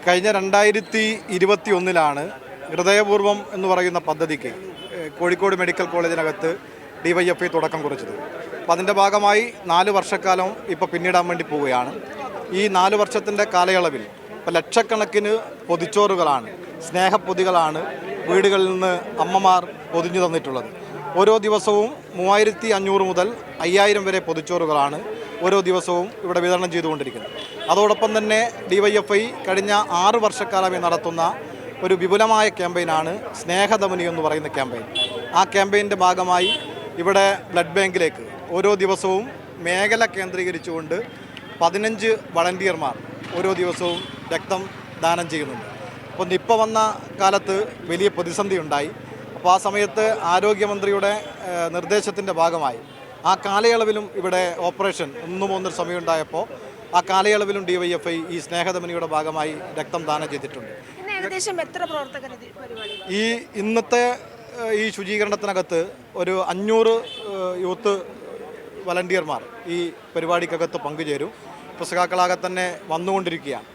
കഴിഞ്ഞ 2021 ഹൃദയപൂർവ്വം എന്ന് പറയുന്ന പദ്ധതിക്ക് കോഴിക്കോട് മെഡിക്കൽ കോളേജിനകത്ത് DYFI തുടക്കം കുറിച്ചത്. അപ്പോൾ അതിൻ്റെ ഭാഗമായി 4 വർഷക്കാലം ഇപ്പോൾ പിന്നിടാൻ വേണ്ടി പോവുകയാണ്. ഈ 4 വർഷത്തിൻ്റെ കാലയളവിൽ ഇപ്പോൾ ലക്ഷക്കണക്കിന് പൊതിച്ചോറുകളാണ്, സ്നേഹപ്പൊതികളാണ് വീടുകളിൽ നിന്ന് അമ്മമാർ പൊതിഞ്ഞു തന്നിട്ടുള്ളത്. ഓരോ ദിവസവും 3500 മുതൽ 5000 വരെ പൊതിച്ചോറുകളാണ് ഓരോ ദിവസവും ഇവിടെ വിതരണം ചെയ്തുകൊണ്ടിരിക്കുന്നത്. അതോടൊപ്പം തന്നെ DYFI കഴിഞ്ഞ 6 വർഷക്കാലമായി നടത്തുന്ന ഒരു വിപുലമായ ക്യാമ്പയിനാണ് സ്നേഹധമനി എന്ന് പറയുന്ന ക്യാമ്പയിൻ. ആ ക്യാമ്പയിൻ്റെ ഭാഗമായി ഇവിടെ ബ്ലഡ് ബാങ്കിലേക്ക് ഓരോ ദിവസവും മേഖല കേന്ദ്രീകരിച്ചുകൊണ്ട് 15 വളണ്ടിയർമാർ ഓരോ ദിവസവും രക്തം ദാനം ചെയ്യുന്നുണ്ട്. അപ്പോൾ നിപ്പ വന്ന കാലത്ത് വലിയ പ്രതിസന്ധി ഉണ്ടായി. അപ്പോൾ ആ സമയത്ത് ആരോഗ്യമന്ത്രിയുടെ നിർദ്ദേശത്തിൻ്റെ ഭാഗമായി ആ കാലയളവിലും ഇവിടെ ഓപ്പറേഷൻ 1-3 സമയമുണ്ടായപ്പോൾ ആ കാലയളവിലും DYFI ഈ സ്നേഹധമനിയുടെ ഭാഗമായി രക്തം ദാനം ചെയ്തിട്ടുണ്ട്. ഏകദേശം എത്ര പ്രവർത്തകർ ഈ ഇന്നത്തെ ഈ ശുചീകരണത്തിനകത്ത് ഒരു 500 യൂത്ത് വളണ്ടിയർമാർ ഈ പരിപാടിക്കകത്ത് പങ്കുചേരും. പുസ്തകാക്കളാകെ തന്നെ വന്നുകൊണ്ടിരിക്കുകയാണ്.